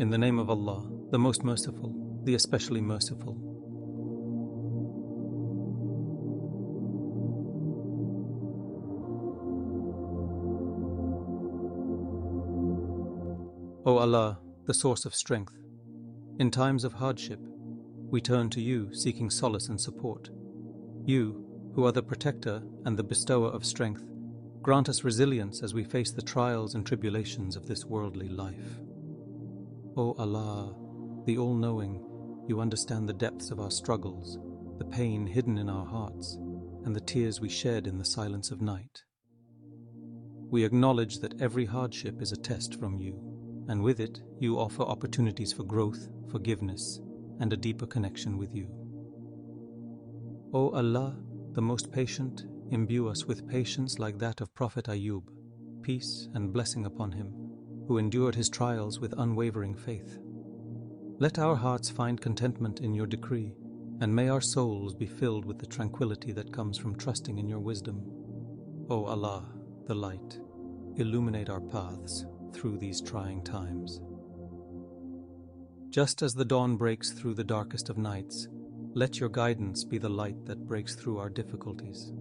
In the name of Allah, the most merciful, the especially merciful. O Allah, the source of strength, in times of hardship, we turn to you seeking solace and support. You, who are the protector and the bestower of strength, grant us resilience as we face the trials and tribulations of this worldly life. O Allah, the all-knowing, you understand the depths of our struggles, the pain hidden in our hearts, and the tears we shed in the silence of night. We acknowledge that every hardship is a test from you, and with it you offer opportunities for growth, forgiveness, and a deeper connection with you. O Allah, the most patient, imbue us with patience like that of Prophet Ayub, peace and blessing upon him, who endured his trials with unwavering faith. Let our hearts find contentment in your decree, and may our souls be filled with the tranquility that comes from trusting in your wisdom. O Allah, the light, illuminate our paths through these trying times. Just as the dawn breaks through the darkest of nights, let your guidance be the light that breaks through our difficulties.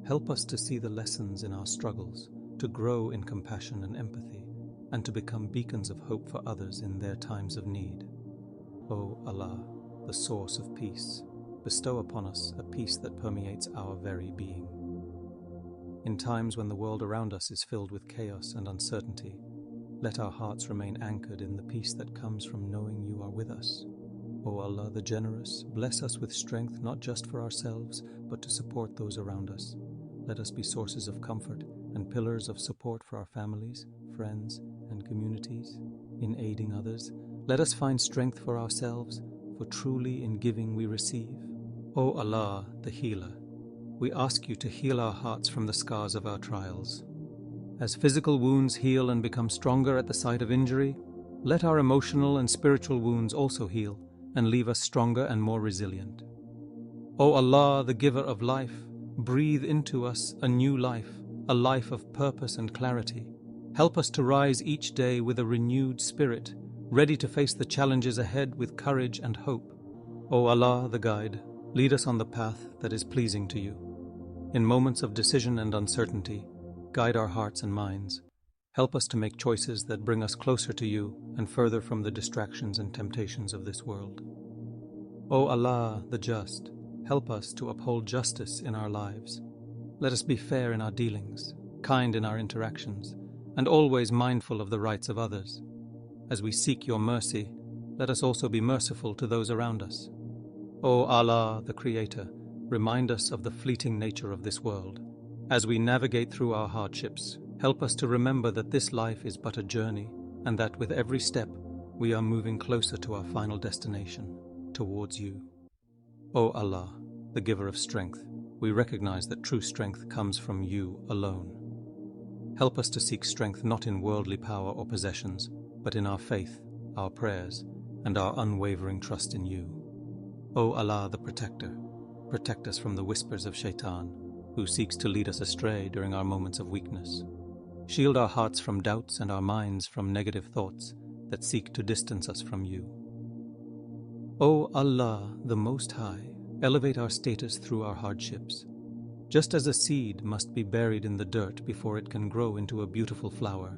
Help us to see the lessons in our struggles, to grow in compassion and empathy, and to become beacons of hope for others in their times of need. O Allah, the source of peace, bestow upon us a peace that permeates our very being. In times when the world around us is filled with chaos and uncertainty, let our hearts remain anchored in the peace that comes from knowing you are with us. O Allah the Generous, bless us with strength not just for ourselves, but to support those around us. Let us be sources of comfort and pillars of support for our families, friends, and communities. In aiding others, let us find strength for ourselves, for truly in giving we receive. O Allah the Healer, we ask you to heal our hearts from the scars of our trials. As physical wounds heal and become stronger at the sight of injury, let our emotional and spiritual wounds also heal and leave us stronger and more resilient. O Allah, the giver of life, breathe into us a new life, a life of purpose and clarity. Help us to rise each day with a renewed spirit, ready to face the challenges ahead with courage and hope. O Allah, the guide, lead us on the path that is pleasing to you. In moments of decision and uncertainty, guide our hearts and minds. Help us to make choices that bring us closer to you and further from the distractions and temptations of this world. O Allah, the Just, help us to uphold justice in our lives. Let us be fair in our dealings, kind in our interactions, and always mindful of the rights of others. As we seek your mercy, let us also be merciful to those around us. O Allah, the Creator, remind us of the fleeting nature of this world. As we navigate through our hardships, help us to remember that this life is but a journey, and that with every step, we are moving closer to our final destination, towards you. O Allah, the giver of strength, we recognize that true strength comes from you alone. Help us to seek strength not in worldly power or possessions, but in our faith, our prayers, and our unwavering trust in you. O Allah, the Protector, protect us from the whispers of Shaitan, who seeks to lead us astray during our moments of weakness. Shield our hearts from doubts and our minds from negative thoughts that seek to distance us from you. O Allah, the Most High, elevate our status through our hardships. Just as a seed must be buried in the dirt before it can grow into a beautiful flower,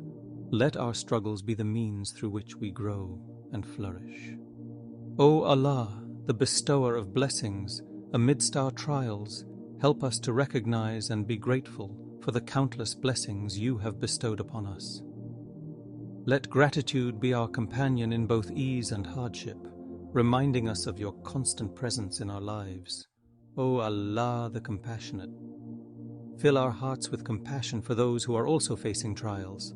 let our struggles be the means through which we grow and flourish. O Allah, the bestower of blessings, amidst our trials, help us to recognize and be grateful for the countless blessings you have bestowed upon us. Let gratitude be our companion in both ease and hardship, reminding us of your constant presence in our lives. O Allah, the Compassionate, fill our hearts with compassion for those who are also facing trials.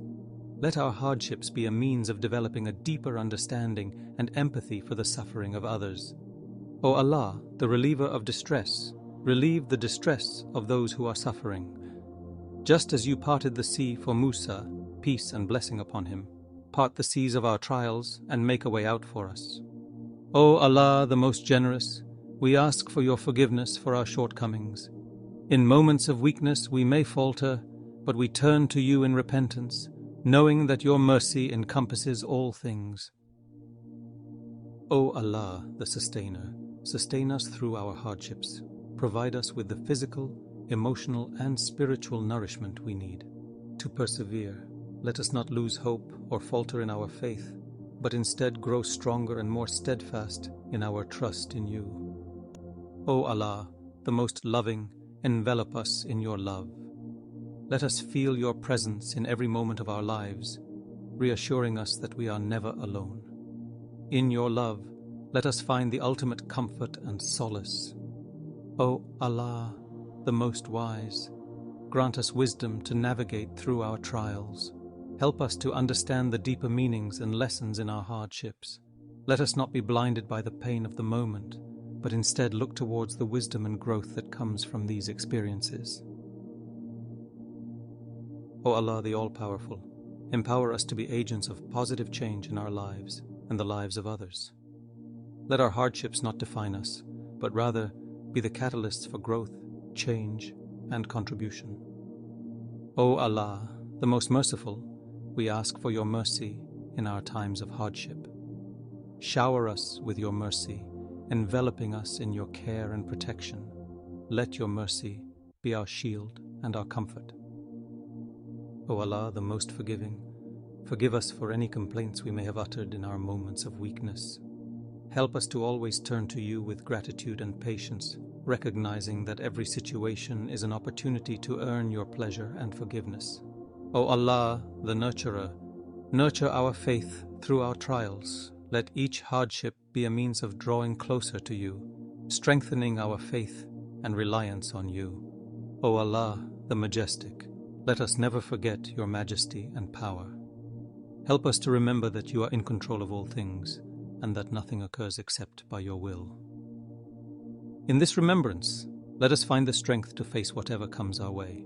Let our hardships be a means of developing a deeper understanding and empathy for the suffering of others. O Allah, the reliever of distress, relieve the distress of those who are suffering. Just as you parted the sea for Musa, peace and blessing upon him, part the seas of our trials and make a way out for us. O Allah, the Most Generous, we ask for your forgiveness for our shortcomings. In moments of weakness we may falter, but we turn to you in repentance, knowing that your mercy encompasses all things. O Allah, the Sustainer, sustain us through our hardships. Provide us with the physical, emotional, and spiritual nourishment we need to persevere. Let us not lose hope or falter in our faith, but instead grow stronger and more steadfast in our trust in you. O Allah, the most loving, envelop us in your love. Let us feel your presence in every moment of our lives, reassuring us that we are never alone. In your love, let us find the ultimate comfort and solace. O Allah, the most wise, grant us wisdom to navigate through our trials. Help us to understand the deeper meanings and lessons in our hardships. Let us not be blinded by the pain of the moment, but instead look towards the wisdom and growth that comes from these experiences. O Allah, the All-Powerful, empower us to be agents of positive change in our lives and the lives of others. Let our hardships not define us, but rather be the catalysts for growth, change, and contribution. O Allah, the most merciful, we ask for your mercy in our times of hardship. Shower us with your mercy, enveloping us in your care and protection. Let your mercy be our shield and our comfort. O Allah, the most forgiving, forgive us for any complaints we may have uttered in our moments of weakness. Help us to always turn to you with gratitude and patience, recognizing that every situation is an opportunity to earn your pleasure and forgiveness. O Allah, the Nurturer, nurture our faith through our trials. Let each hardship be a means of drawing closer to you, strengthening our faith and reliance on you. O Allah, the Majestic, let us never forget your majesty and power. Help us to remember that you are in control of all things, and that nothing occurs except by your will. In this remembrance, let us find the strength to face whatever comes our way.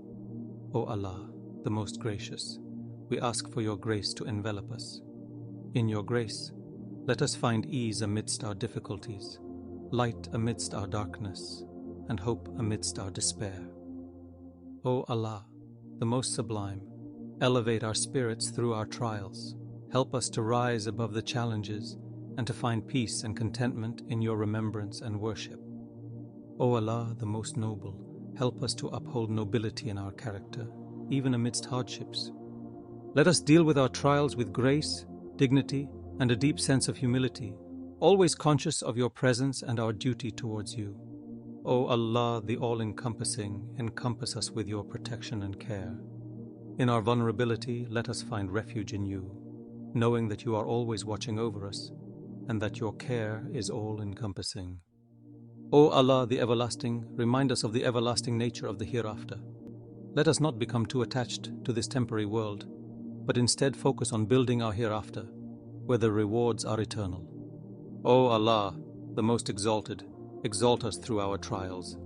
O Allah, the most gracious, we ask for your grace to envelop us. In your grace, let us find ease amidst our difficulties, light amidst our darkness, and hope amidst our despair. O Allah, the most sublime, elevate our spirits through our trials. Help us to rise above the challenges and to find peace and contentment in your remembrance and worship. O Allah, the most noble, help us to uphold nobility in our character, even amidst hardships. Let us deal with our trials with grace, dignity, and a deep sense of humility, always conscious of your presence and our duty towards you. O Allah, the all-encompassing, encompass us with your protection and care. In our vulnerability, let us find refuge in you, knowing that you are always watching over us, and that your care is all-encompassing. O Allah, the Everlasting, remind us of the everlasting nature of the hereafter. Let us not become too attached to this temporary world, but instead focus on building our hereafter, where the rewards are eternal. O Allah, the Most Exalted, exalt us through our trials.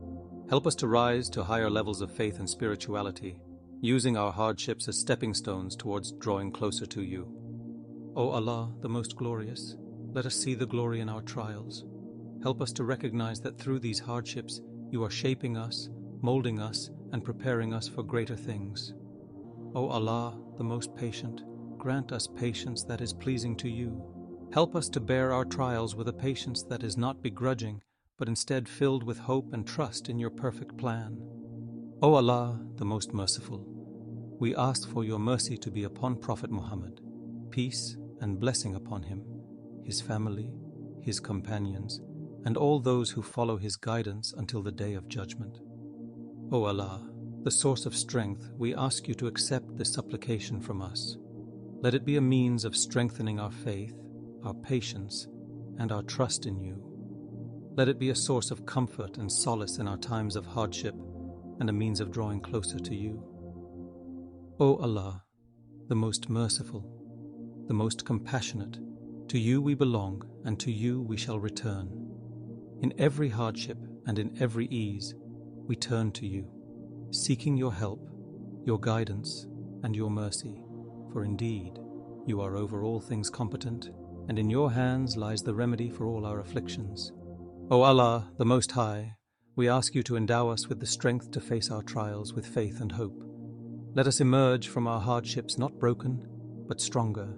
Help us to rise to higher levels of faith and spirituality, using our hardships as stepping stones towards drawing closer to you. O Allah, the Most Glorious, let us see the glory in our trials. Help us to recognize that through these hardships, you are shaping us, molding us, and preparing us for greater things. O Allah, the Most Patient, grant us patience that is pleasing to you. Help us to bear our trials with a patience that is not begrudging, but instead filled with hope and trust in your perfect plan. O Allah, the Most Merciful, we ask for your mercy to be upon Prophet Muhammad, peace and blessing upon him, his family, his companions, and all those who follow his guidance until the day of judgment. O Allah, the source of strength, we ask you to accept this supplication from us. Let it be a means of strengthening our faith, our patience, and our trust in you. Let it be a source of comfort and solace in our times of hardship, and a means of drawing closer to you. O Allah, the Most Merciful, the Most Compassionate, to you we belong, and to you we shall return. In every hardship and in every ease, we turn to you, seeking your help, your guidance, and your mercy, for indeed, you are over all things competent, and in your hands lies the remedy for all our afflictions. O Allah, the Most High, we ask you to endow us with the strength to face our trials with faith and hope. Let us emerge from our hardships not broken, but stronger,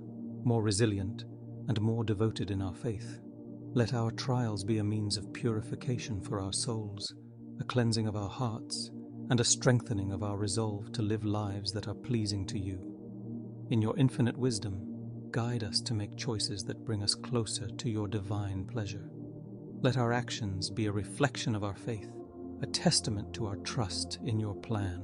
more resilient, and more devoted in our faith. Let our trials be a means of purification for our souls, a cleansing of our hearts, and a strengthening of our resolve to live lives that are pleasing to you. In your infinite wisdom, guide us to make choices that bring us closer to your divine pleasure. Let our actions be a reflection of our faith, a testament to our trust in your plan.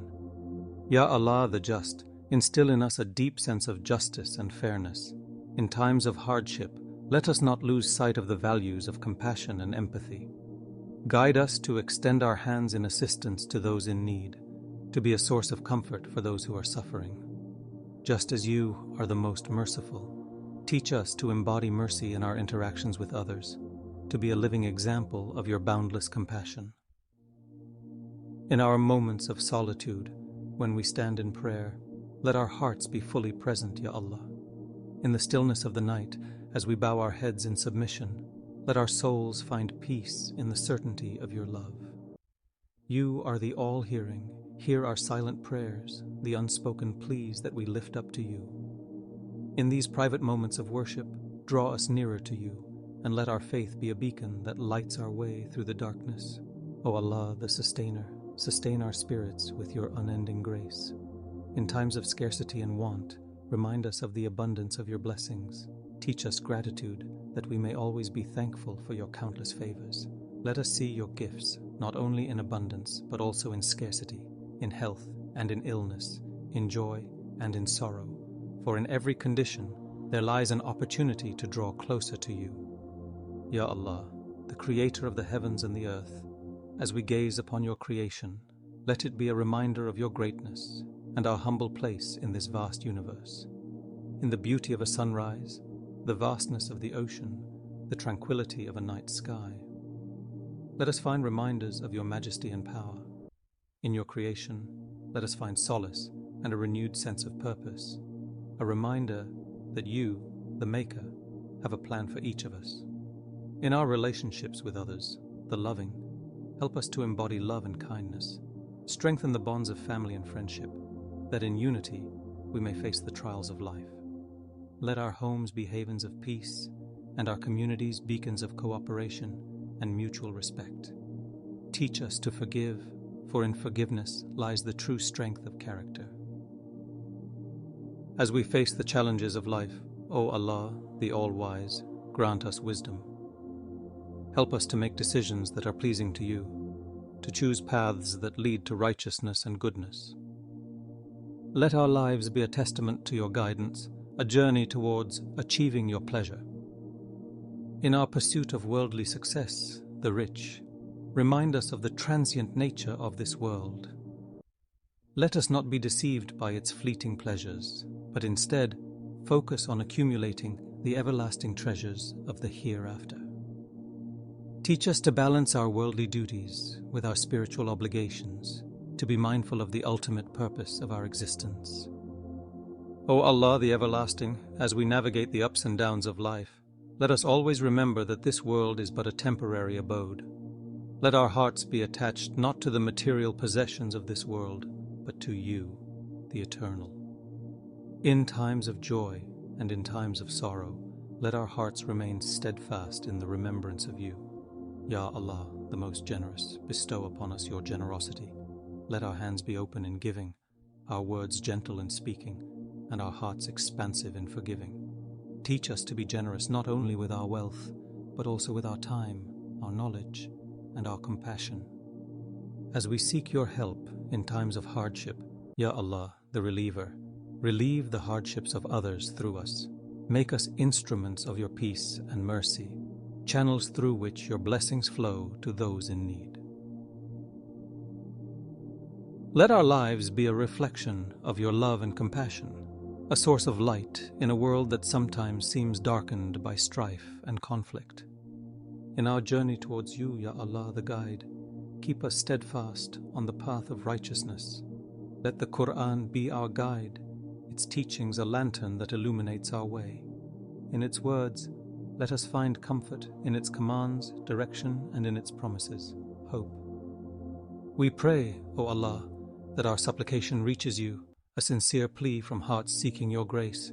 Ya Allah the Just, instill in us a deep sense of justice and fairness. In times of hardship, let us not lose sight of the values of compassion and empathy. Guide us to extend our hands in assistance to those in need, to be a source of comfort for those who are suffering. Just as you are the most merciful, teach us to embody mercy in our interactions with others, to be a living example of your boundless compassion. In our moments of solitude, when we stand in prayer, let our hearts be fully present, Ya Allah. In the stillness of the night, as we bow our heads in submission, let our souls find peace in the certainty of your love. You are the all-hearing. Hear our silent prayers, the unspoken pleas that we lift up to you. In these private moments of worship, draw us nearer to you, and let our faith be a beacon that lights our way through the darkness. O Allah, the Sustainer, sustain our spirits with your unending grace. In times of scarcity and want, remind us of the abundance of your blessings. Teach us gratitude, that we may always be thankful for your countless favors. Let us see your gifts, not only in abundance, but also in scarcity, in health and in illness, in joy and in sorrow. For in every condition, there lies an opportunity to draw closer to you. Ya Allah, the Creator of the heavens and the earth, as we gaze upon your creation, let it be a reminder of your greatness and our humble place in this vast universe. In the beauty of a sunrise, the vastness of the ocean, the tranquility of a night sky, let us find reminders of your majesty and power. In your creation, let us find solace and a renewed sense of purpose, a reminder that you, the Maker, have a plan for each of us. In our relationships with others, the loving, help us to embody love and kindness, strengthen the bonds of family and friendship, that in unity we may face the trials of life. Let our homes be havens of peace, and our communities beacons of cooperation and mutual respect. Teach us to forgive, for in forgiveness lies the true strength of character. As we face the challenges of life, O Allah, the All-Wise, grant us wisdom. Help us to make decisions that are pleasing to you, to choose paths that lead to righteousness and goodness. Let our lives be a testament to your guidance, a journey towards achieving your pleasure. In our pursuit of worldly success, the rich, remind us of the transient nature of this world. Let us not be deceived by its fleeting pleasures, but instead focus on accumulating the everlasting treasures of the hereafter. Teach us to balance our worldly duties with our spiritual obligations, to be mindful of the ultimate purpose of our existence. O Allah the Everlasting, as we navigate the ups and downs of life, let us always remember that this world is but a temporary abode. Let our hearts be attached not to the material possessions of this world, but to you, the Eternal. In times of joy and in times of sorrow, let our hearts remain steadfast in the remembrance of you. Ya Allah, the Most Generous, bestow upon us your generosity. Let our hands be open in giving, our words gentle in speaking, and our hearts expansive in forgiving. Teach us to be generous not only with our wealth, but also with our time, our knowledge, and our compassion. As we seek your help in times of hardship, Ya Allah, the Reliever, relieve the hardships of others through us. Make us instruments of your peace and mercy, channels through which your blessings flow to those in need. Let our lives be a reflection of your love and compassion, a source of light in a world that sometimes seems darkened by strife and conflict. In our journey towards you, Ya Allah the Guide, keep us steadfast on the path of righteousness. Let the Quran be our guide, its teachings a lantern that illuminates our way. In its words, let us find comfort in its commands, direction, and in its promises, hope. We pray, O Allah, that our supplication reaches you, a sincere plea from hearts seeking your grace.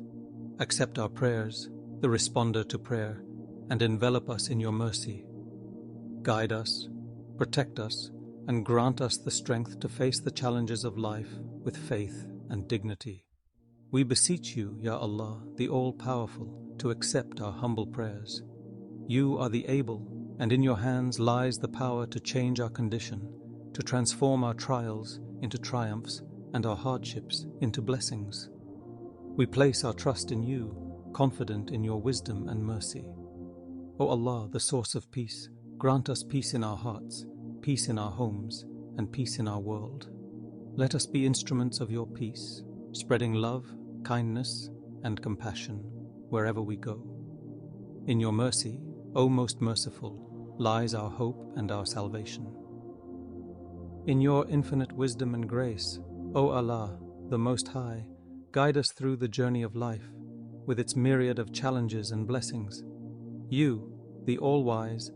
Accept our prayers, the responder to prayer, and envelop us in your mercy. Guide us, protect us, and grant us the strength to face the challenges of life with faith and dignity. We beseech you, Ya Allah, the All-Powerful, to accept our humble prayers. You are the able, and in your hands lies the power to change our condition, to transform our trials into triumphs and our hardships into blessings. We place our trust in you, confident in your wisdom and mercy. O Allah, the source of peace, grant us peace in our hearts, peace in our homes, and peace in our world. Let us be instruments of your peace, spreading love, kindness, and compassion wherever we go. In your mercy, O Most Merciful, lies our hope and our salvation. In your infinite wisdom and grace, O Allah, the Most High, guide us through the journey of life, with its myriad of challenges and blessings. You, the All-Wise,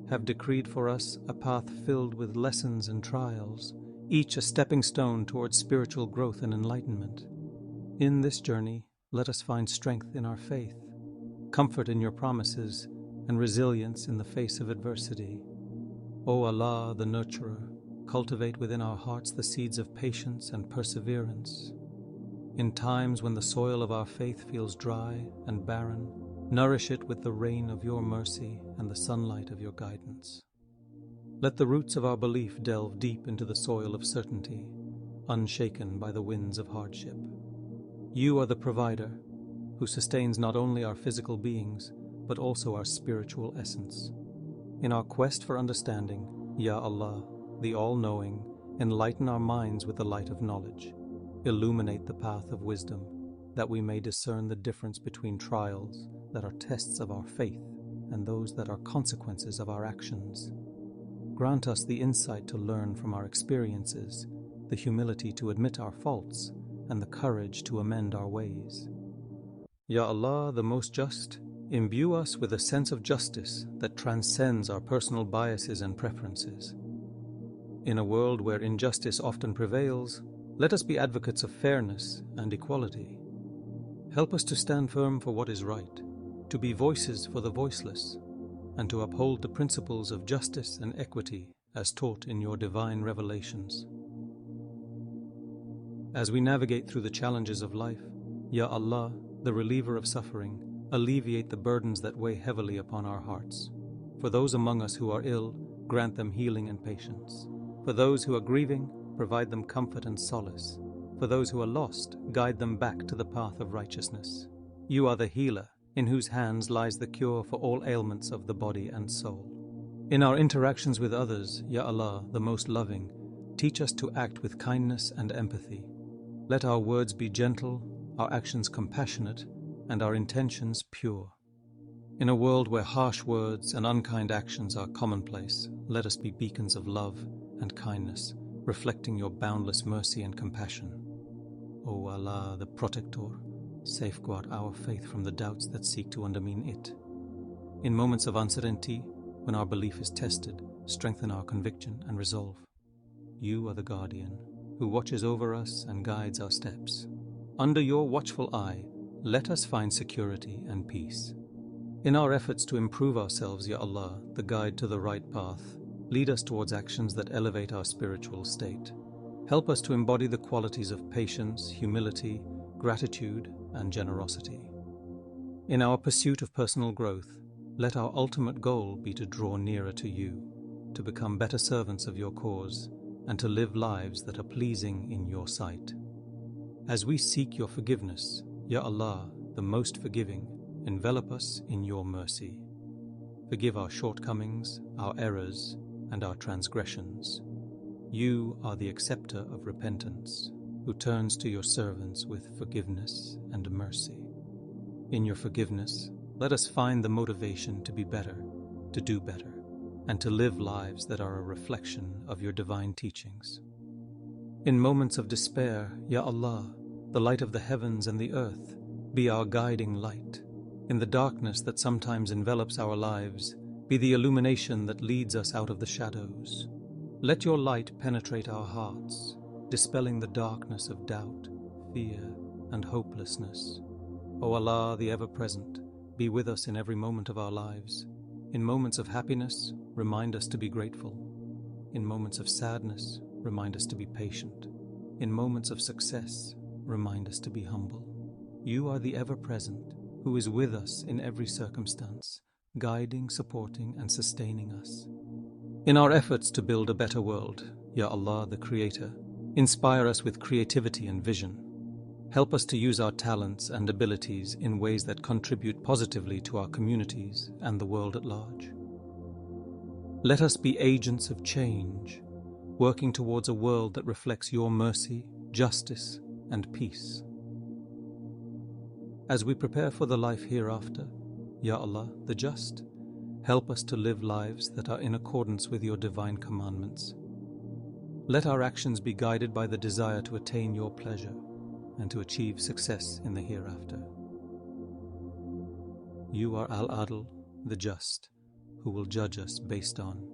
have decreed for us a path filled with lessons and trials, each a stepping stone towards spiritual growth and enlightenment. In this journey, let us find strength in our faith, comfort in your promises, and resilience in the face of adversity. O Allah, the Nurturer, cultivate within our hearts the seeds of patience and perseverance. In times when the soil of our faith feels dry and barren, nourish it with the rain of your mercy and the sunlight of your guidance. Let the roots of our belief delve deep into the soil of certainty, unshaken by the winds of hardship. You are the Provider, who sustains not only our physical beings, but also our spiritual essence. In our quest for understanding, Ya Allah, the All-Knowing, enlighten our minds with the light of knowledge. Illuminate the path of wisdom, that we may discern the difference between trials that are tests of our faith and those that are consequences of our actions. Grant us the insight to learn from our experiences, the humility to admit our faults, and the courage to amend our ways. Ya Allah, the Most Just, imbue us with a sense of justice that transcends our personal biases and preferences. In a world where injustice often prevails, let us be advocates of fairness and equality. Help us to stand firm for what is right, to be voices for the voiceless, and to uphold the principles of justice and equity as taught in your divine revelations. As we navigate through the challenges of life, Ya Allah, the reliever of suffering, alleviate the burdens that weigh heavily upon our hearts. For those among us who are ill, grant them healing and patience. For those who are grieving, provide them comfort and solace. For those who are lost, guide them back to the path of righteousness. You are the healer, in whose hands lies the cure for all ailments of the body and soul. In our interactions with others, Ya Allah, the Most Loving, teach us to act with kindness and empathy. Let our words be gentle, our actions compassionate, and our intentions pure. In a world where harsh words and unkind actions are commonplace, let us be beacons of love and kindness, reflecting your boundless mercy and compassion. O Allah, the Protector, safeguard our faith from the doubts that seek to undermine it. In moments of uncertainty, when our belief is tested, strengthen our conviction and resolve. You are the Guardian, who watches over us and guides our steps. Under your watchful eye, let us find security and peace. In our efforts to improve ourselves, Ya Allah, the guide to the right path, lead us towards actions that elevate our spiritual state. Help us to embody the qualities of patience, humility, gratitude, and generosity. In our pursuit of personal growth, let our ultimate goal be to draw nearer to you, to become better servants of your cause, and to live lives that are pleasing in your sight. As we seek your forgiveness, Ya Allah, the Most Forgiving, envelop us in your mercy. Forgive our shortcomings, our errors, and our transgressions. You are the acceptor of repentance, who turns to your servants with forgiveness and mercy. In your forgiveness, let us find the motivation to be better, to do better, and to live lives that are a reflection of your divine teachings. In moments of despair, Ya Allah, the light of the heavens and the earth, be our guiding light. In the darkness that sometimes envelops our lives, be the illumination that leads us out of the shadows. Let your light penetrate our hearts, dispelling the darkness of doubt, fear, and hopelessness. O Allah, the ever-present, be with us in every moment of our lives. In moments of happiness, remind us to be grateful. In moments of sadness, remind us to be patient. In moments of success, remind us to be humble. You are the ever-present, who is with us in every circumstance, guiding, supporting, and sustaining us. In our efforts to build a better world, Ya Allah, the Creator, inspire us with creativity and vision. Help us to use our talents and abilities in ways that contribute positively to our communities and the world at large. Let us be agents of change, working towards a world that reflects your mercy, justice, and peace. As we prepare for the life hereafter, Ya Allah, the Just, help us to live lives that are in accordance with your divine commandments. Let our actions be guided by the desire to attain your pleasure and to achieve success in the hereafter. You are Al-Adl, the Just, who will judge us based on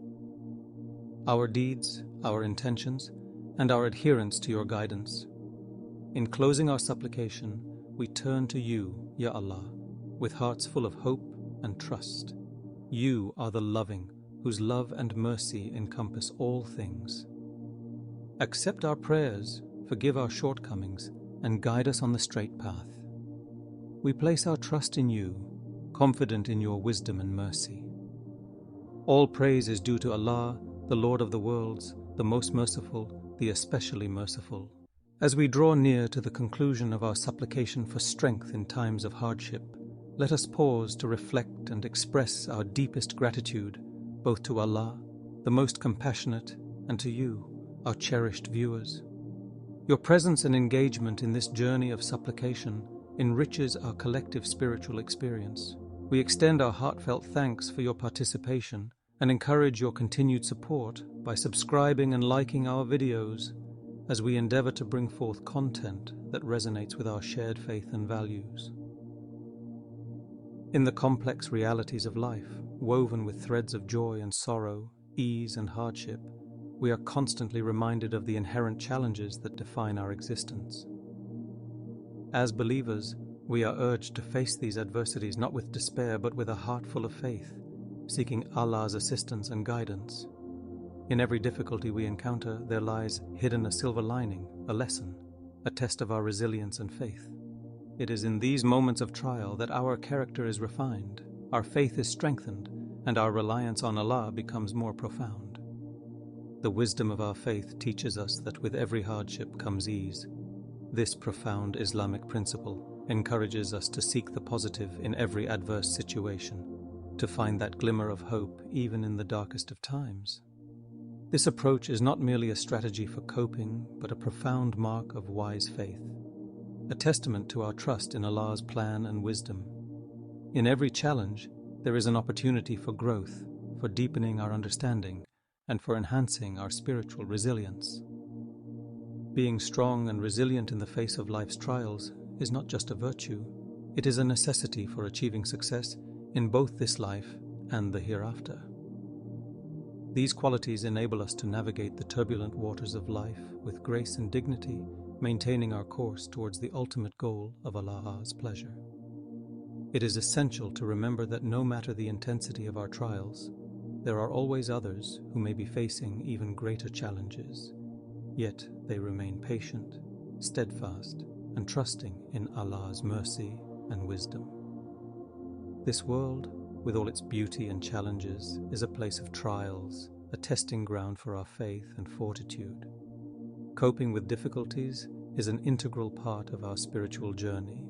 our deeds, our intentions, and our adherence to your guidance. In closing our supplication, we turn to you, Ya Allah, with hearts full of hope and trust. You are the loving, whose love and mercy encompass all things. Accept our prayers, forgive our shortcomings, and guide us on the straight path. We place our trust in you, confident in your wisdom and mercy. All praise is due to Allah, the Lord of the worlds, the most merciful, the especially merciful. As we draw near to the conclusion of our supplication for strength in times of hardship, let us pause to reflect and express our deepest gratitude, both to Allah, the most compassionate, and to you, our cherished viewers. Your presence and engagement in this journey of supplication enriches our collective spiritual experience. We extend our heartfelt thanks for your participation and encourage your continued support by subscribing and liking our videos as we endeavor to bring forth content that resonates with our shared faith and values. In the complex realities of life, woven with threads of joy and sorrow, ease and hardship, we are constantly reminded of the inherent challenges that define our existence. As believers, we are urged to face these adversities not with despair but with a heart full of faith, seeking Allah's assistance and guidance. In every difficulty we encounter, there lies hidden a silver lining, a lesson, a test of our resilience and faith. It is in these moments of trial that our character is refined, our faith is strengthened, and our reliance on Allah becomes more profound. The wisdom of our faith teaches us that with every hardship comes ease. This profound Islamic principle encourages us to seek the positive in every adverse situation, to find that glimmer of hope even in the darkest of times. This approach is not merely a strategy for coping, but a profound mark of wise faith, a testament to our trust in Allah's plan and wisdom. In every challenge, there is an opportunity for growth, for deepening our understanding, and for enhancing our spiritual resilience. Being strong and resilient in the face of life's trials is not just a virtue, it is a necessity for achieving success in both this life and the hereafter. These qualities enable us to navigate the turbulent waters of life with grace and dignity, maintaining our course towards the ultimate goal of Allah's pleasure. It is essential to remember that no matter the intensity of our trials, there are always others who may be facing even greater challenges, yet they remain patient, steadfast, and trusting in Allah's mercy and wisdom. This world, with all its beauty and challenges, is a place of trials, a testing ground for our faith and fortitude. Coping with difficulties is an integral part of our spiritual journey,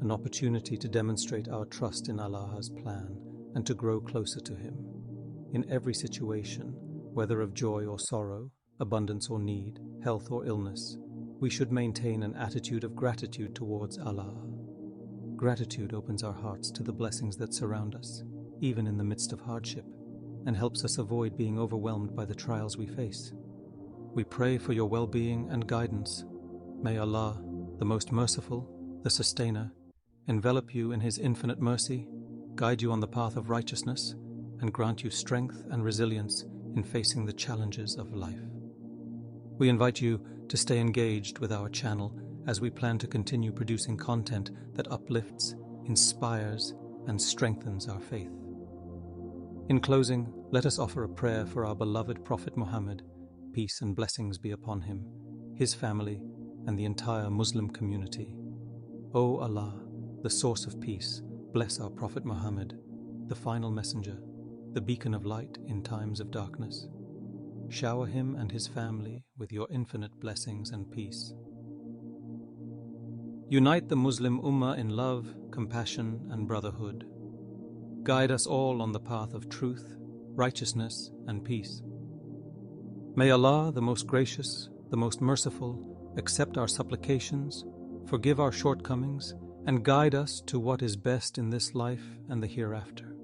an opportunity to demonstrate our trust in Allah's plan and to grow closer to Him. In every situation, whether of joy or sorrow, abundance or need, health or illness, we should maintain an attitude of gratitude towards Allah. Gratitude opens our hearts to the blessings that surround us, even in the midst of hardship, and helps us avoid being overwhelmed by the trials we face. We pray for your well-being and guidance. May Allah, the most merciful, the sustainer, envelop you in His infinite mercy, guide you on the path of righteousness, and grant you strength and resilience in facing the challenges of life. We invite you to stay engaged with our channel as we plan to continue producing content that uplifts, inspires, and strengthens our faith. In closing, let us offer a prayer for our beloved Prophet Muhammad, peace and blessings be upon him, his family, and the entire Muslim community. O Allah, the source of peace, bless our Prophet Muhammad, the final messenger, the beacon of light in times of darkness. Shower him and his family with your infinite blessings and peace. Unite the Muslim Ummah in love, compassion, and brotherhood. Guide us all on the path of truth, righteousness, and peace. May Allah, the most gracious, the most merciful, accept our supplications, forgive our shortcomings, and guide us to what is best in this life and the hereafter.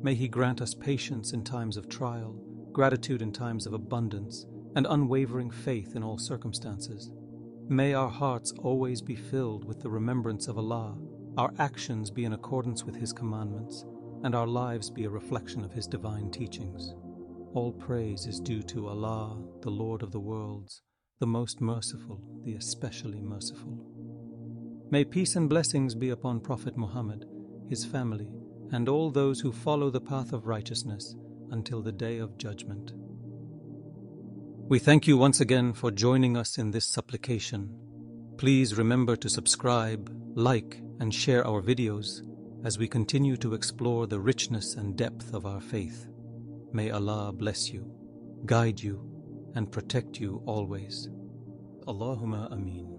May He grant us patience in times of trial, gratitude in times of abundance, and unwavering faith in all circumstances. May our hearts always be filled with the remembrance of Allah, our actions be in accordance with His commandments, and our lives be a reflection of His divine teachings. All praise is due to Allah, the Lord of the worlds, the most merciful, the especially merciful. May peace and blessings be upon Prophet Muhammad, his family, and all those who follow the path of righteousness until the day of judgment. We thank you once again for joining us in this supplication. Please remember to subscribe, like, and share our videos as we continue to explore the richness and depth of our faith. May Allah bless you, guide you, and protect you always. Allahumma ameen.